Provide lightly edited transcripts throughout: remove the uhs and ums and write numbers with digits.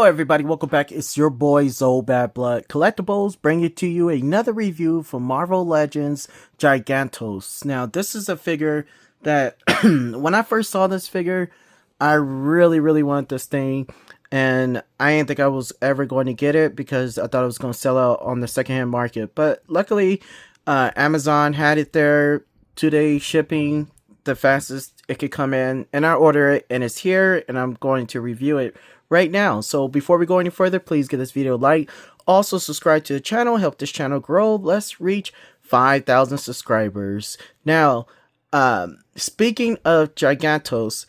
Hello everybody, welcome back. It's your boy Zoe Bad Blood Collectibles bringing to you another review for Marvel Legends Gargantos. Now this is a figure that when I first saw this figure, I really wanted this thing, and I didn't think I was ever going to get it because I thought it was going to sell out on the secondhand market. But luckily Amazon had it there, 2-day shipping, the fastest it could come in, and I order it and it's here, and I'm going to review it right now. So before we go any further, please give this video a like. Also subscribe to the channel, help this channel grow. Let's reach 5,000 subscribers. Now, speaking of Gargantos,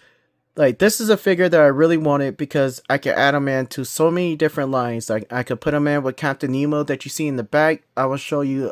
like, this is a figure that I really wanted because I could add him into so many different lines. Like, I could put him in with Captain Nemo that you see in the back. I will show you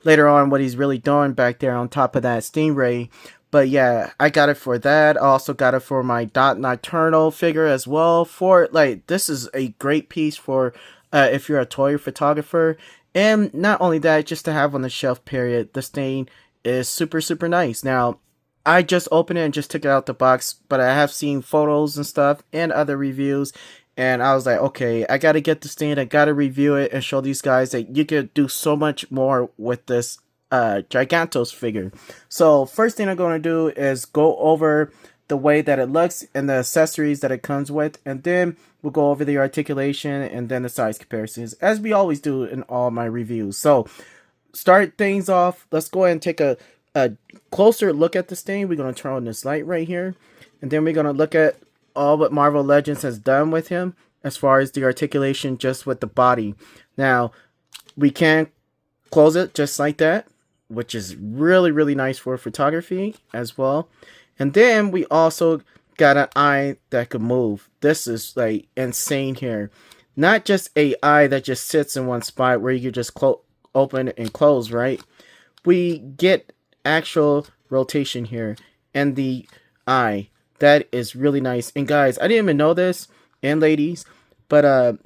later on what he's really doing back there on top of that Stingray. But yeah, I got it for that. I also got it for my Dot Nocturnal figure as well. For, like, this is a great piece for if you're a toy photographer. And not only that, just to have on the shelf, period. This thing is super nice. Now, I just opened it and just took it out the box, but I have seen photos and stuff and other reviews, and I was like, okay, I gotta get this thing, I gotta review it and show these guys that you could do so much more with this Gargantos figure. So first thing I'm going to do is go over the way that it looks and the accessories that it comes with, and then we'll go over the articulation and then the size comparisons, as we always do in all my reviews. So start things off, let's go ahead and take a closer look at this thing. We're going to turn on this light right here, and then we're going to look at all what Marvel Legends has done with him as far as the articulation just with the body. Now we can close it just like that, which is really nice for photography as well. And then we also got an eye that could move. This is like insane here. Not just a eye that just sits in one spot where you could just open and close, right? We get actual rotation here and the eye. That is really nice. And guys, I didn't even know this, and ladies, but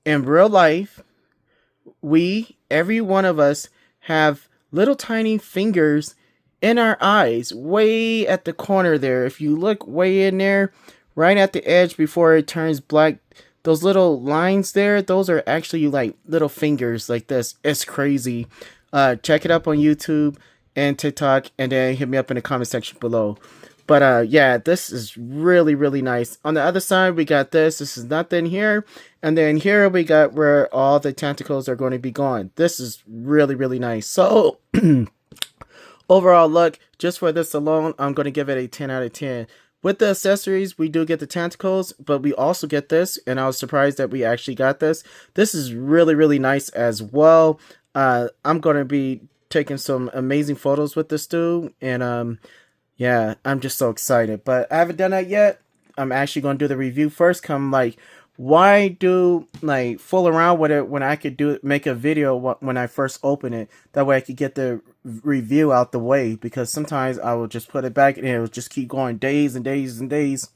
in real life, every one of us have little tiny fingers in our eyes, way at the corner there. If you look way in there, right at the edge before it turns black, those little lines there, those are actually like little fingers like this. It's crazy. Check it up on YouTube and TikTok, and then hit me up in the comment section below. But yeah, this is really nice. On the other side, we got this. This is nothing here. And then here we got where all the tentacles are going to be gone. This is really nice. So overall look, just for this alone, I'm going to give it a 10 out of 10. With the accessories, we do get the tentacles, but we also get this, and I was surprised that we actually got this. This is really nice as well. I'm going to be taking some amazing photos with this dude, and yeah, I'm just so excited. But I haven't done that yet. I'm actually going to do the review first. Come, like, why do, like, fool around with it when I could make a video when I first open it? That way I could get the review out the way, because sometimes I will just put it back and it will just keep going days and days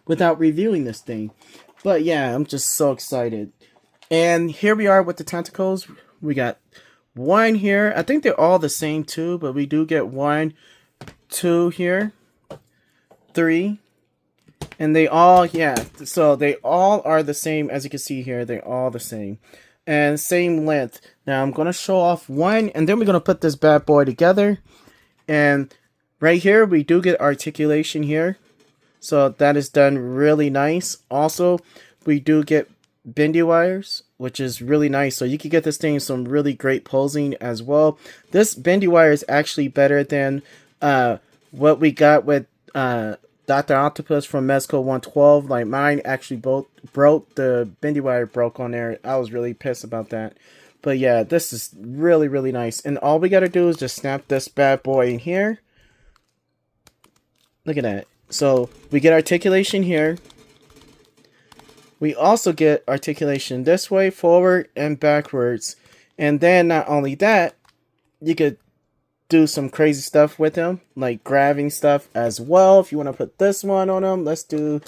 without reviewing this thing. But yeah, I'm just so excited. And here we are with the tentacles. We got one here. I think they're all the same too, but we do get 1, 2 here, 3, and they all, yeah, so they all are the same. As you can see here, they're all the same and same length. Now I'm going to show off one, and then we're going to put this bad boy together. And right here we do get articulation here, so that is done really nice. Also, we do get bendy wires, which is really nice, so you can get this thing some really great posing as well. This bendy wire is actually better than what we got with Dr. Octopus from Mezco 112. Like, mine actually both broke. The bendy wire broke on there. I was really pissed about that. But yeah, this is really nice. And all we gotta do is just snap this bad boy in here. Look at that. So we get articulation here. We also get articulation this way, forward and backwards. And then not only that, you could do some crazy stuff with him, like grabbing stuff as well. If you want to put this one on him, let's do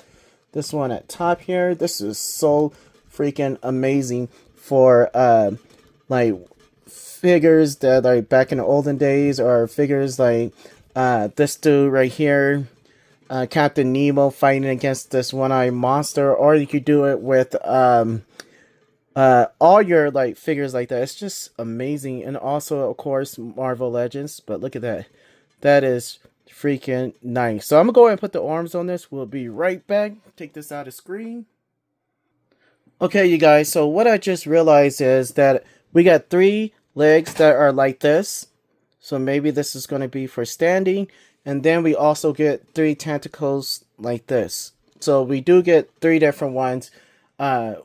this one at top here. This is so freaking amazing for like figures that, like, back in the olden days, or figures like this dude right here. Captain Nemo fighting against this one-eyed monster, or you could do it with all your like figures like that. It's just amazing. And also, of course, Marvel Legends. But look at that. That is freaking nice. So I'm gonna go ahead and put the arms on this. We'll be right back. Take this out of screen. Okay, you guys, so what I just realized is that we got 3 legs that are like this. So maybe this is going to be for standing. And then we also get 3 tentacles like this. So we do get 3 different ones.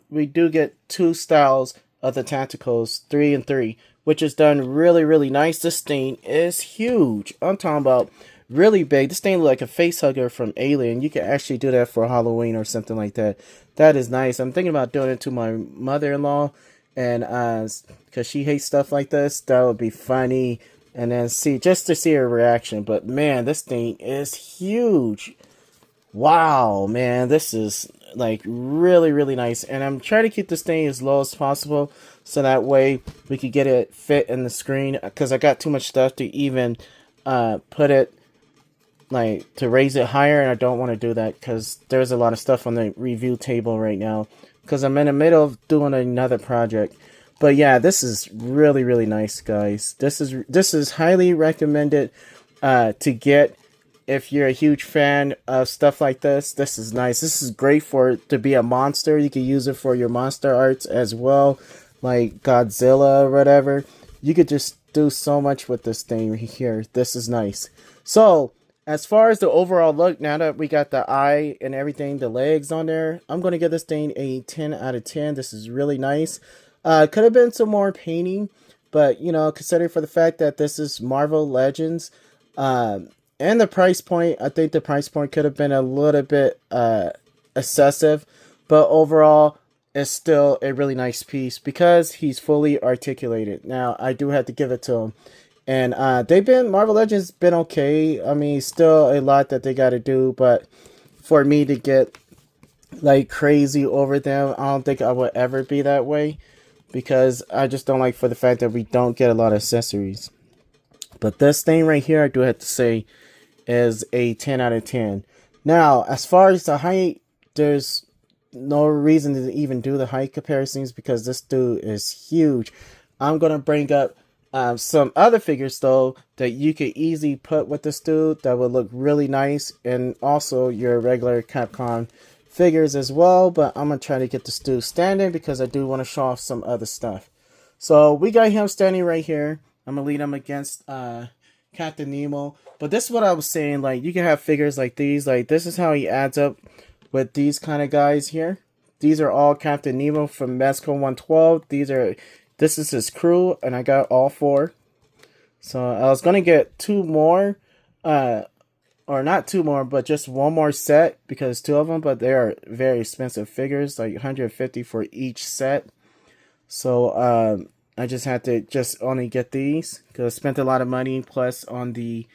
We do get 2 styles of the tentacles, 3 and 3, which is done really, really nice. This thing is huge. I'm talking about really big. This thing looks like a face hugger from Alien. You can actually do that for Halloween or something like that. That is nice. I'm thinking about doing it to my mother-in-law, and because she hates stuff like this, that would be funny. And then just to see her reaction. But man, this thing is huge. Wow, man, this is like really, really nice. And I'm trying to keep this thing as low as possible, so that way we could get it fit in the screen. Because I got too much stuff to even put it, like, to raise it higher, and I don't want to do that because there's a lot of stuff on the review table right now because I'm in the middle of doing another project. But yeah, this is really, really nice, guys. This is highly recommended to get if you're a huge fan of stuff like this. This is nice. This is great to be a monster. You can use it for your monster arts as well, like Godzilla or whatever. You could just do so much with this thing right here. This is nice. So as far as the overall look, now that we got the eye and everything, the legs on there, I'm going to give this thing a 10 out of 10. This is really nice. Could have been some more painting, but, you know, considering for the fact that this is Marvel Legends, and the price point, I think the price point could have been a little bit excessive, but overall, it's still a really nice piece because he's fully articulated. Now, I do have to give it to him. And Marvel Legends been okay. I mean, still a lot that they got to do, but for me to get like crazy over them, I don't think I would ever be that way because I just don't like for the fact that we don't get a lot of accessories. But this thing right here, I do have to say, is a 10 out of 10. Now, as far as the height, there's no reason to even do the height comparisons because this dude is huge. I'm going to bring up some other figures though that you could easily put with this dude that would look really nice, and also your regular Capcom figures as well. But I'm gonna try to get this dude standing because I do want to show off some other stuff. So we got him standing right here. I'm gonna lead him against Captain Nemo. But this is what I was saying, like you can have figures like these, like this is how he adds up with these kind of guys here. These are all Captain Nemo from Mezco 112. This is his crew, and I got all 4. So I was going to get 2 more, or not 2 more, but just 1 more set, because 2 of them, but they are very expensive figures, like $150 for each set. So I just had to only get these, because I spent a lot of money, plus on the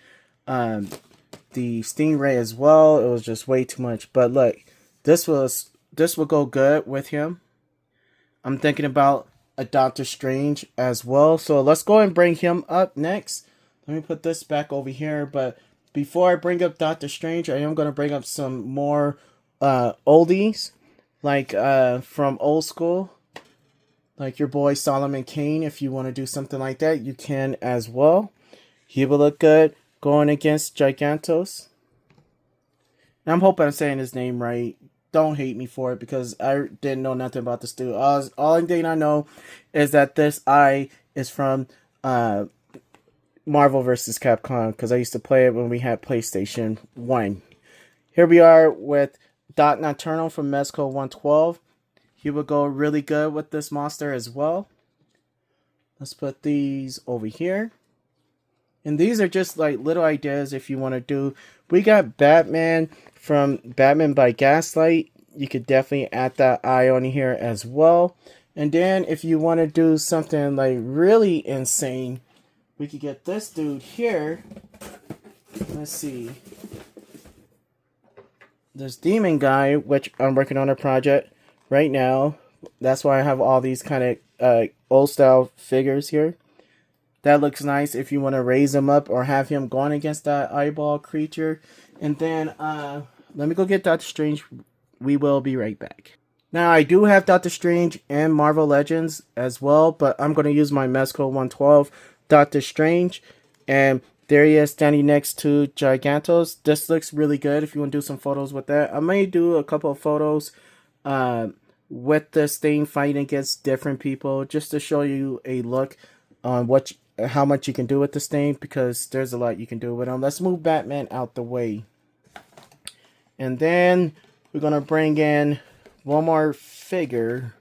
Stingray as well. It was just way too much. But look, this will go good with him. I'm thinking about a Doctor Strange as well. So let's go and bring him up next. Let me put this back over here. But before I bring up Doctor Strange, I am going to bring up some more oldies. Like from old school. Like your boy Solomon Kane. If you want to do something like that, you can as well. He will look good going against Gargantos. And I'm hoping I'm saying his name right. Don't hate me for it because I didn't know nothing about this dude. All thing I know is that this eye is from Marvel vs. Capcom because I used to play it when we had PlayStation 1. Here we are with Doc Nocturnal from Mezco 112. He would go really good with this monster as well. Let's put these over here. And these are just like little ideas if you want to do. We got Batman from Batman by Gaslight. You could definitely add that eye on here as well. And then if you want to do something like really insane, we could get this dude here. Let's see. This demon guy, which I'm working on a project right now. That's why I have all these kind of old style figures here. That looks nice if you want to raise him up or have him going against that eyeball creature. And then let me go get Doctor Strange. We will be right back. Now I do have Doctor Strange and Marvel Legends as well, but I'm going to use my Mezco 112 Doctor Strange, and there he is standing next to Gargantos. This looks really good if you want to do some photos with that. I may do a couple of photos with this thing fighting against different people, just to show you a look on how much you can do with this thing, because there's a lot you can do with him. Let's move Batman out the way. And then we're going to bring in one more figure.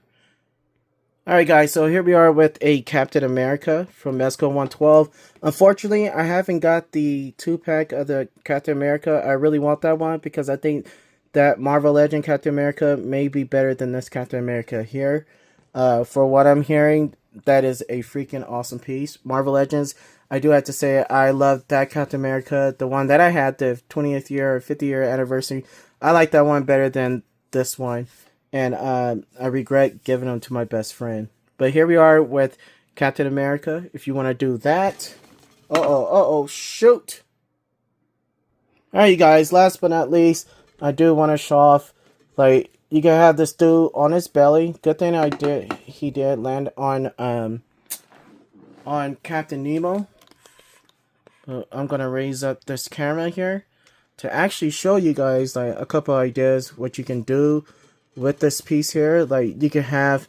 Alright guys, so here we are with a Captain America from Mezco 112. Unfortunately, I haven't got the 2-pack of the Captain America. I really want that one because I think that Marvel Legend Captain America may be better than this Captain America here. For what I'm hearing, that is a freaking awesome piece. Marvel Legends, I do have to say, I love that Captain America. The one that I had, the 20th year or 50th year anniversary, I like that one better than this one. And I regret giving them to my best friend. But here we are with Captain America. If you want to do that. Shoot. Alright, you guys. Last but not least, I do want to show off. Like, you can have this dude on his belly. Good thing he did land on Captain Nemo. I'm going to raise up this camera here to actually show you guys like a couple ideas what you can do with this piece here. Like, you can have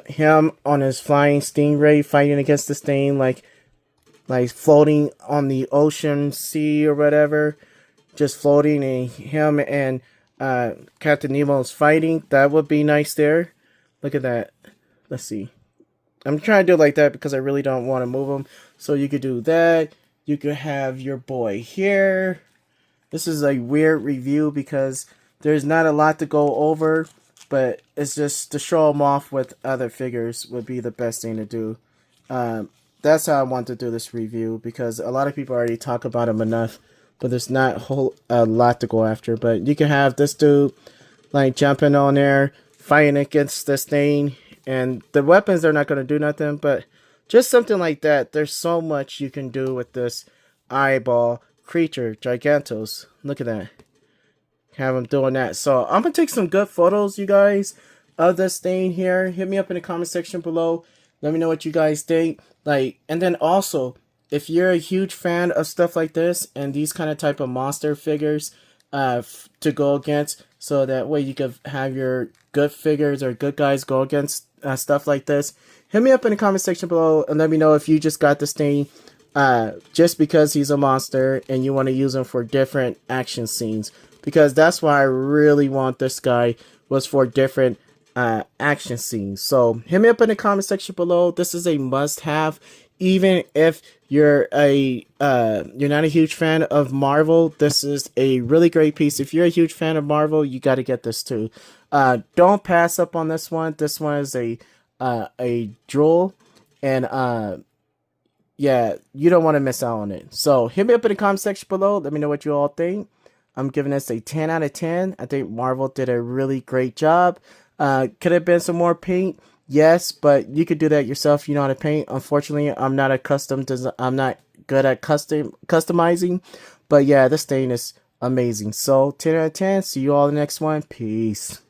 him on his flying stingray fighting against this thing, like floating on the ocean, sea, or whatever, just floating, and him and Captain Nemo's fighting. That would be nice there. Look at that. Let's see. I'm trying to do it like that because I really don't want to move him. So you could do that. You could have your boy here. This is a weird review because there's not a lot to go over, but it's just to show them off with other figures would be the best thing to do. That's how I want to do this review, because a lot of people already talk about him enough, but there's not a lot to go after. But you can have this dude like jumping on there, fighting against this thing, and the weapons are not going to do nothing, but just something like that. There's so much you can do with this eyeball creature, Gargantos. Look at that. Have him doing that. So I'm gonna take some good photos, you guys, of this thing here. Hit me up in the comment section below. Let me know what you guys think. Like, and then also, if you're a huge fan of stuff like this and these kind of type of monster figures to go against, so that way you could have your good figures or good guys go against stuff like this, hit me up in the comment section below and let me know if you just got this thing just because he's a monster and you want to use him for different action scenes. Because that's why I really want this guy, was for different action scenes. So hit me up in the comment section below. This is a must-have, even if you're not a huge fan of Marvel. This is a really great piece. If you're a huge fan of Marvel, you got to get this too. Don't pass up on this one. This one is a jewel, and yeah, you don't want to miss out on it. So hit me up in the comment section below. Let me know what you all think. I'm giving this a 10 out of 10. I think Marvel did a really great job. Could have been some more paint? Yes, but you could do that yourself. You know how to paint. Unfortunately, I'm not good at customizing. But yeah, this thing is amazing. So 10 out of 10. See you all in the next one. Peace.